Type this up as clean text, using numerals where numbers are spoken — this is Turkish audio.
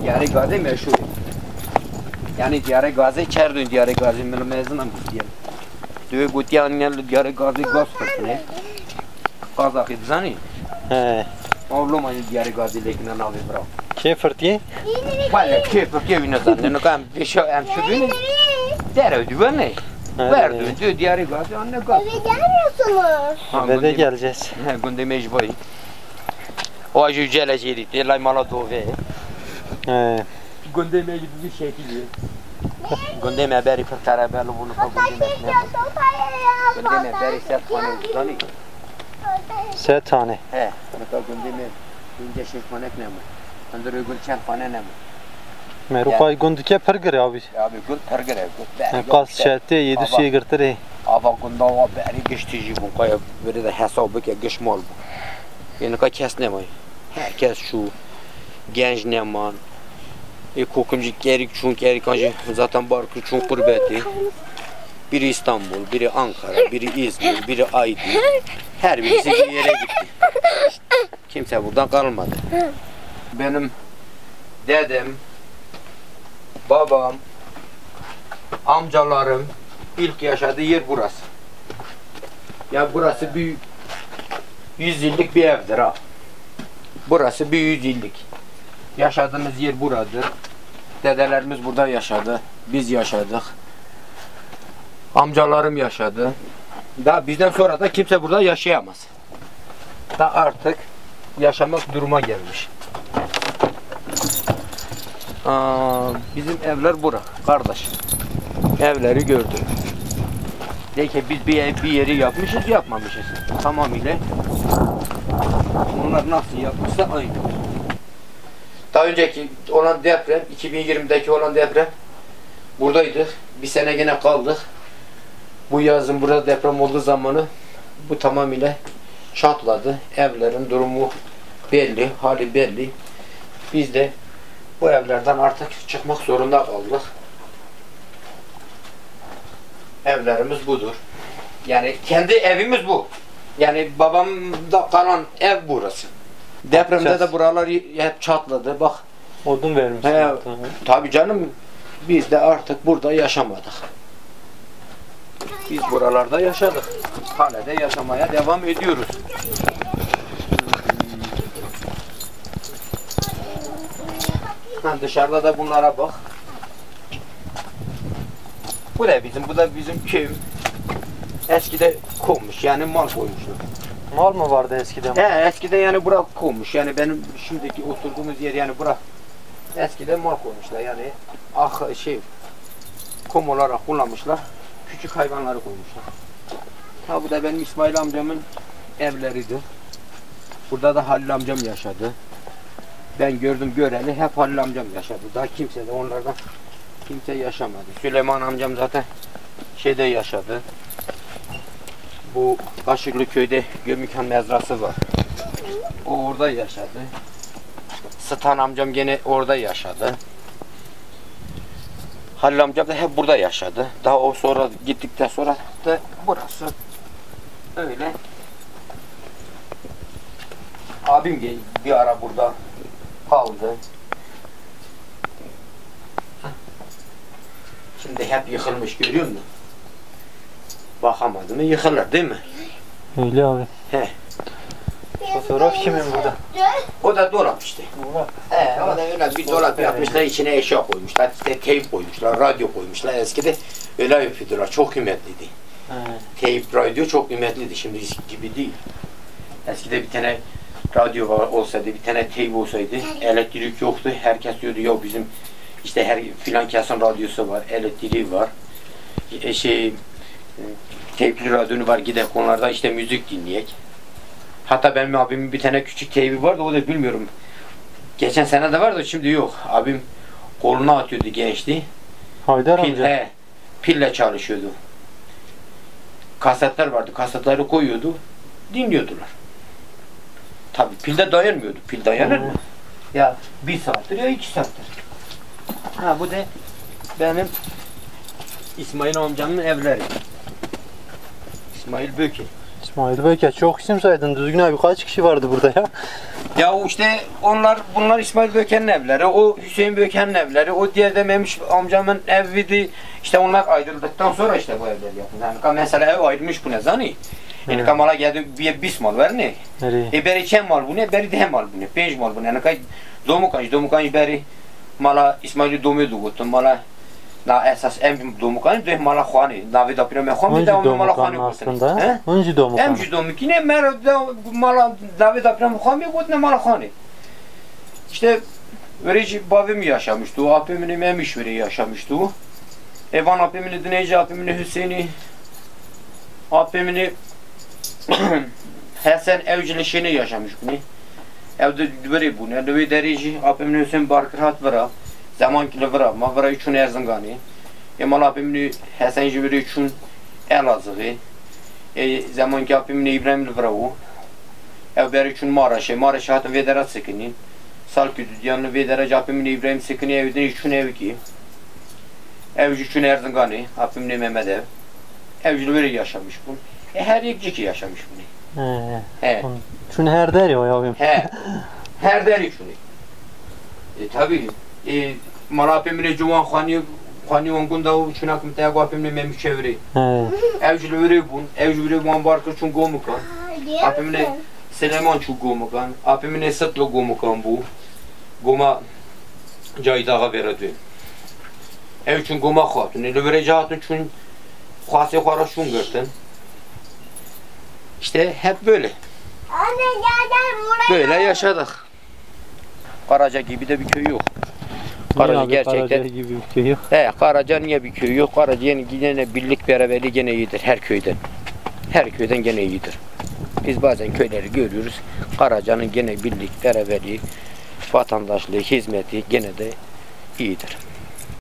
Diyar Gazi meşhur. Yani Diyar Gazi çerdün Diyar Gazi mezunum diyelim. Diyor Gutiyanyalı Diyar Gazi gaz fırtına. Kazakı zani. He. Oğlum aynı Diyar Gazi lekine navi bravo. Şey fırtıyı? Valla keyfe ne zaten ne kadar bir şey emşirdiğini dere diyor ne? Verdi diyor Diyar Gazi anne gaz. Eve gelmiyorsunuz. Eve de geleceğiz. He günde mecburi. O acı geleceği diye lay mala dove. He. Günde mecburi bir şekilde. Günde meberi fırtara belli bunu falan günde ne? Günde meberi set konu zani. Set tane. He. Mesela günde günde şey konek ne mi? Andırı gün çen kone ne mi? Merukay gundike pergir abi. Abi gün pergere gün. Kas şehte 7 suya girtir. Ava günde o beri geçtici bu kaya böyle de hesabı ki geçmal bu. Yani ka kes ne mi? Herkes şu genç ne man. Kokumcu gerik çun gerik anca zaten barkı çun kurbeti. Biri İstanbul, biri Ankara, biri İzmir, biri Aydın. Her birisi bir yere gitti. Kimse buradan kalmadı. Benim dedem, babam, amcalarım ilk yaşadığı yer burası. Ya burası bir 100 yıllık bir evdir ha. Burası bir 100 yıllık. Yaşadığımız yer buradır. Dedelerimiz burada yaşadı. Biz yaşadık. Amcalarım yaşadı. Daha bizden sonra da kimse burada yaşayamaz. Da artık yaşamak duruma gelmiş. Bizim evler bura kardeş. Evleri gördüm. De ki biz bir yeri yapmışız yapmamışız. Tamamıyla onlar nasıl yapmışsa aynı. Daha önceki olan deprem 2020'deki olan deprem buradaydık. Bir sene gene kaldık. Bu yazın burada deprem olduğu zamanı bu tamamıyla çatladı. Evlerin durumu belli, hali belli. Biz de bu evlerden artık çıkmak zorunda kaldık. Evlerimiz budur. Yani kendi evimiz bu. Yani babamda kalan ev burası. Depremde de buralar hep çatladı. Bak. Odun vermişsin. Tabii canım. Biz de artık burada yaşamadık. Biz buralarda yaşadık. Hala da yaşamaya devam ediyoruz. Dışarıda da bunlara bak. Bu da bizim köyüm. Eskide konmuş yani mal koymuşlar. Mal mı vardı eskiden? Eskide yani bura konmuş. Yani benim şimdiki oturduğumuz yer yani bura. Eskide mal koymuşlar yani kum olarak kullanmışlar. Küçük hayvanları koymuşlar. Ha bu da benim İsmail amcamın evleridir. Burada da Halil amcam yaşadı. Ben gördüm göreli hep Halil amcam yaşadı. Daha kimse de onlardan kimse yaşamadı. Süleyman amcam zaten şeyde yaşadı. Bu Kaşıklı köyde Gömükhan mezrası var. O orada yaşadı. Sıtan amcam gene orada yaşadı. Halil amcam da hep burada yaşadı. Daha o sonra gittikten sonra da burası öyle. Abim bir ara burada kaldı. Şimdi hep yıkılmış görüyor musun? Bakamadı mı yıkılır değil mi? Öyle abi. He. Fotoğraf kimin burada? O da dolap işte. Dolap. O da öyle bir dolap yapmışlar, içine eşya koymuşlar, işte teyp koymuşlar, radyo koymuşlar. Eskide öyle yapıyordular, çok kıymetliydi. Teyp, radyo çok kıymetliydi, şimdi gibi değil. Eskide bir tane radyo olsaydı, bir tane teyp olsaydı, elektrik yoktu. Herkes diyordu ya bizim işte her filan kesin radyosu var, elektriği var. Teypli radyonu var, gidelim onlarda işte müzik dinleyek. Hatta benim abimin bir tane küçük teybi vardı, o da bilmiyorum. Geçen sene de vardı, şimdi yok. Abim koluna atıyordu gençti. Haydar amca. Pille çalışıyordu. Kasetler vardı, kasetleri koyuyordu, dinliyordular. Tabii pilde dayanmıyordu, pil dayanır mı? Ya 1 saattir ya 2 saattir. Ha bu da benim İsmail amcamın evleri. İsmail Böke. İsmail Böke çok isim saydın. Düzgün abi kaç kişi vardı burada ya? Ya işte bunlar İsmail Böken'in evleri, o Hüseyin Böken'in evleri, o diğer de Memiş amcamın eviydi. İşte onlar ayrıldıktan sonra işte bu evler yapıldı. Yani mesela ev ayrılmış bu ne zani? Yani kamala geldi bir bismal var ne? Beri çem mal bu ne? Beri de mal bu ne? Penç mal bu ne? Yani kay domukanj beri mala İsmail'i domuyordu gotun mala na esas em domukanj de mala xani David apira me xan bir de mala xani aslında. Önce domukan. Em domuki ne mer mala David apira me xan bir got ne mala xani. İşte verici babam yaşamıştı. O abimin memiş veri yaşamıştı. Evan abimin dinleyici abimin Hüseyin'i abimin Hasan evcileşini yaşamış bunu. Evde veri bu ne? Döve derece abimin Hüseyin Barkırhat vara. Zaman kilo vara. Ma vara üçün Erzingani. Emal abimin Hasan veri üçün Elazığ. Zaman ki abimin İbrahim vara o. Ev veri üçün Maraş'e. Maraş'e hatta Vederat sekini. Salküdü yanı Vederat abimin İbrahim sekini evden üçün evi ki. Evci üçün Erzingani. Abimin Mehmet ev. Evcil veri yaşamış bu. Her yekcik yaşamış bunu. He. Çünkü her der ya abim. He. Her der şunu. Tabii. Mala apemine Cuvan Khani Ongunda o çünkü akım tegu apemine memiş çeviri. Evcil veri bun. Evcil veri bun barkı çünkü gomukan. Apemine Seleman çünkü gomukan. Apemine Sıtlı gomukan bu. Goma caydağa verdi. Ev çünkü goma xatun. Ne vereceği hatun çünkü Khasi khara şun gördün. İşte hep böyle. Böyle yaşadık. Karaca gibi de bir köy yok. Karaca gerçekten. Karaca gibi bir köy yok. Karaca niye bir köy yok? Karaca yine birlik beraberliği gene iyidir her köyden. Her köyden gene iyidir. Biz bazen köyleri görüyoruz. Karaca'nın gene birlik beraberliği, vatandaşlığı, hizmeti gene de iyidir.